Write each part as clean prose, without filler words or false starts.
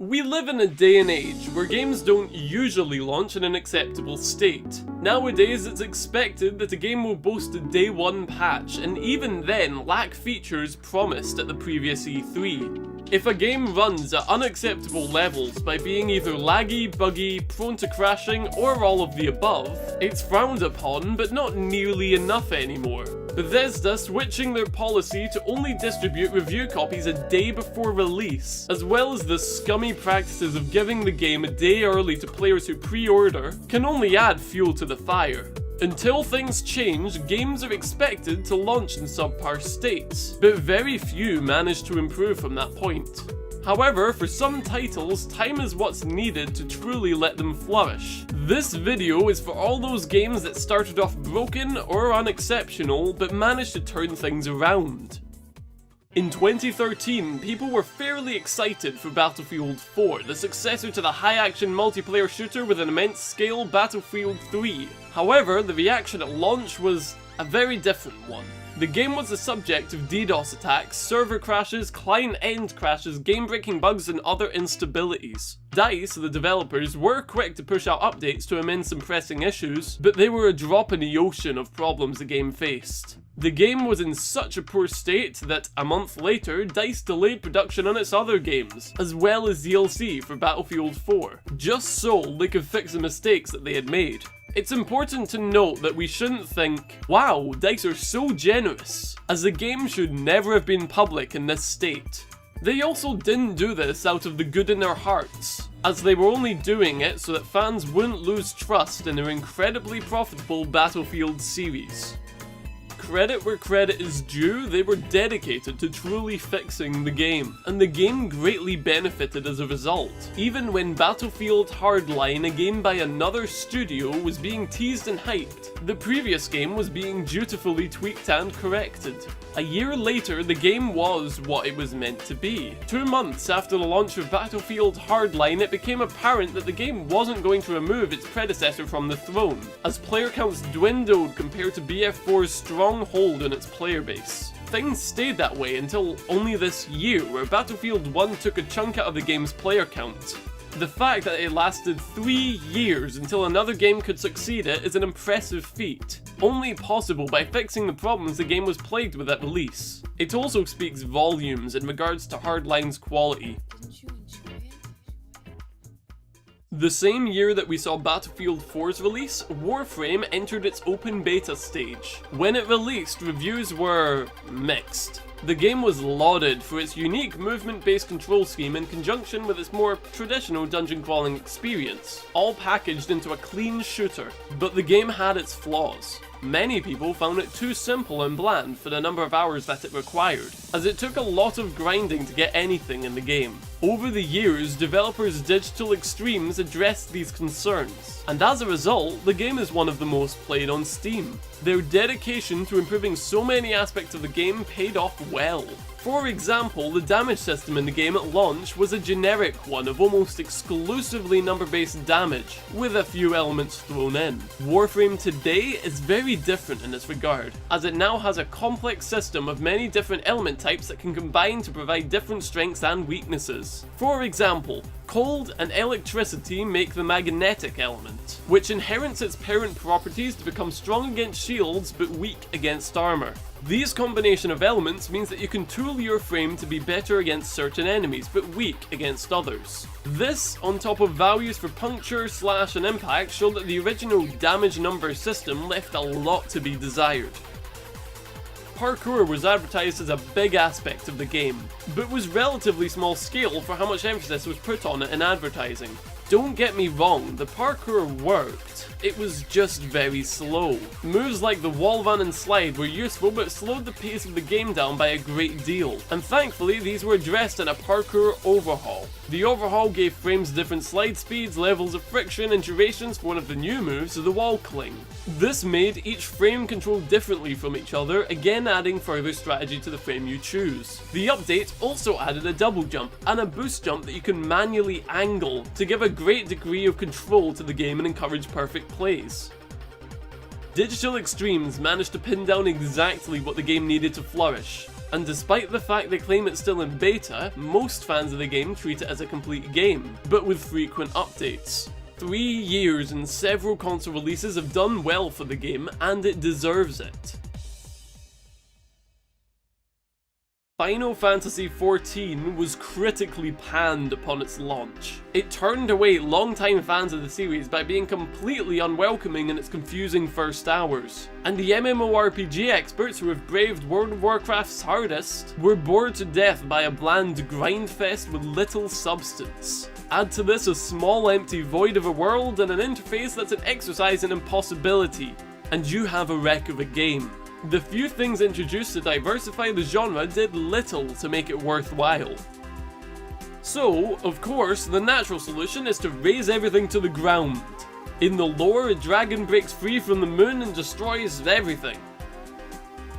We live in a day and age where games don't usually launch in an acceptable state. Nowadays, it's expected that a game will boast a day one patch, and even then lack features promised at the previous E3. If a game runs at unacceptable levels by being either laggy, buggy, prone to crashing, or all of the above, it's frowned upon but not nearly enough anymore. Bethesda switching their policy to only distribute review copies a day before release, as well as the scummy practices of giving the game a day early to players who pre-order, can only add fuel to the fire. Until things change, games are expected to launch in subpar states, but very few manage to improve from that point. However, for some titles, time is what's needed to truly let them flourish. This video is for all those games that started off broken or unexceptional, but managed to turn things around. In 2013, people were fairly excited for Battlefield 4, the successor to the high-action multiplayer shooter with an immense scale Battlefield 3. However, the reaction at launch was a very different one. The game was the subject of DDoS attacks, server crashes, client-end crashes, game-breaking bugs, and other instabilities. DICE, the developers, were quick to push out updates to amend some pressing issues, but they were a drop in the ocean of problems the game faced. The game was in such a poor state that, a month later, DICE delayed production on its other games, as well as DLC for Battlefield 4, just so they could fix the mistakes that they had made. It's important to note that we shouldn't think, wow, DICE are so generous, as the game should never have been public in this state. They also didn't do this out of the good in their hearts, as they were only doing it so that fans wouldn't lose trust in their incredibly profitable Battlefield series. Credit where credit is due, they were dedicated to truly fixing the game, and the game greatly benefited as a result. Even when Battlefield Hardline, a game by another studio, was being teased and hyped, the previous game was being dutifully tweaked and corrected. A year later, the game was what it was meant to be. 2 months after the launch of Battlefield Hardline, it became apparent that the game wasn't going to remove its predecessor from the throne, as player counts dwindled compared to BF4's strong hold on its player base. Things stayed that way until only this year, where Battlefield 1 took a chunk out of the game's player count. The fact that it lasted 3 years until another game could succeed it is an impressive feat, only possible by fixing the problems the game was plagued with at release. It also speaks volumes in regards to Hardline's quality. The same year that we saw Battlefield 4's release, Warframe entered its open beta stage. When it released, reviews were mixed. The game was lauded for its unique movement-based control scheme in conjunction with its more traditional dungeon crawling experience, all packaged into a clean shooter, but the game had its flaws. Many people found it too simple and bland for the number of hours that it required, as it took a lot of grinding to get anything in the game. Over the years, developers Digital Extremes addressed these concerns, and as a result, the game is one of the most played on Steam. Their dedication to improving so many aspects of the game paid off well. For example, the damage system in the game at launch was a generic one of almost exclusively number-based damage, with a few elements thrown in. Warframe today is very different in this regard, as it now has a complex system of many different element types that can combine to provide different strengths and weaknesses. For example, cold and electricity make the magnetic element, which inherits its parent properties to become strong against shields but weak against armor. These combination of elements means that you can tool your frame to be better against certain enemies, but weak against others. This, on top of values for puncture, slash, and impact, show that the original damage number system left a lot to be desired. Parkour was advertised as a big aspect of the game, but was relatively small scale for how much emphasis was put on it in advertising. Don't get me wrong, the parkour worked, it was just very slow. Moves like the wall run and slide were useful but slowed the pace of the game down by a great deal, and thankfully these were addressed in a parkour overhaul. The overhaul gave frames different slide speeds, levels of friction, and durations for one of the new moves, the wall cling. This made each frame control differently from each other, again adding further strategy to the frame you choose. The update also added a double jump and a boost jump that you can manually angle to give a great degree of control to the game and encourage perfect plays. Digital Extremes managed to pin down exactly what the game needed to flourish, and despite the fact they claim it's still in beta, most fans of the game treat it as a complete game, but with frequent updates. 3 years and several console releases have done well for the game, and it deserves it. Final Fantasy XIV was critically panned upon its launch. It turned away longtime fans of the series by being completely unwelcoming in its confusing first hours. And the MMORPG experts who have braved World of Warcraft's hardest were bored to death by a bland grindfest with little substance. Add to this a small empty void of a world and an interface that's an exercise in impossibility, and you have a wreck of a game. The few things introduced to diversify the genre did little to make it worthwhile. So, of course, the natural solution is to raze everything to the ground. In the lore, a dragon breaks free from the moon and destroys everything.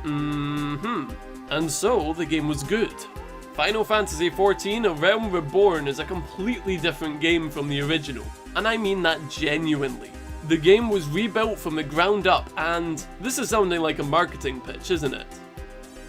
And so, the game was good. Final Fantasy XIV: A Realm Reborn is a completely different game from the original, and I mean that genuinely. The game was rebuilt from the ground up, and this is sounding like a marketing pitch, isn't it?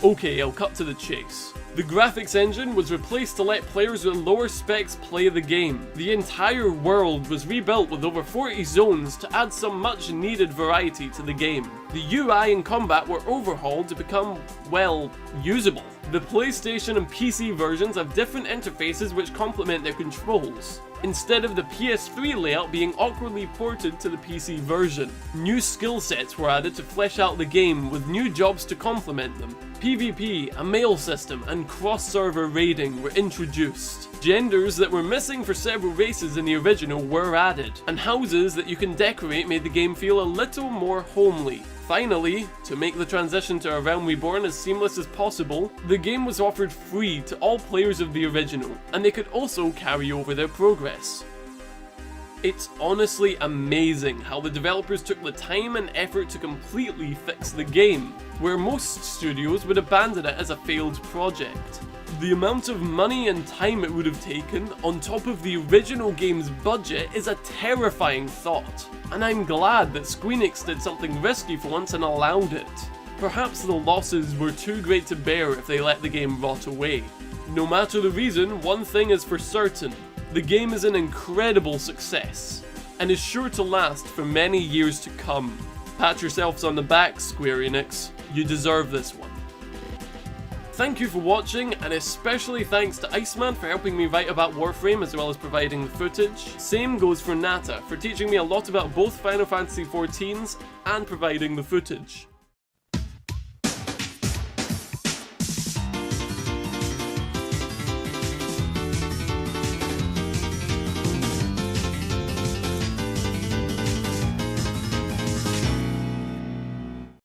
Okay, I'll cut to the chase. The graphics engine was replaced to let players with lower specs play the game. The entire world was rebuilt with over 40 zones to add some much needed variety to the game. The UI and combat were overhauled to become, well, usable. The PlayStation and PC versions have different interfaces which complement their controls, instead of the PS3 layout being awkwardly ported to the PC version. New skill sets were added to flesh out the game, with new jobs to complement them. PvP, a mail system, and cross-server raiding were introduced. Genders that were missing for several races in the original were added, and houses that you can decorate made the game feel a little more homely. Finally, to make the transition to A Realm Reborn as seamless as possible, the game was offered free to all players of the original, and they could also carry over their progress. It's honestly amazing how the developers took the time and effort to completely fix the game, where most studios would abandon it as a failed project. The amount of money and time it would have taken, on top of the original game's budget, is a terrifying thought, and I'm glad that Squeenix did something risky for once and allowed it. Perhaps the losses were too great to bear if they let the game rot away. No matter the reason, one thing is for certain: the game is an incredible success, and is sure to last for many years to come. Pat yourselves on the back, Square Enix. You deserve this one. Thank you for watching, and especially thanks to Iceman for helping me write about Warframe as well as providing the footage. Same goes for Nata for teaching me a lot about both Final Fantasy XIVs and providing the footage.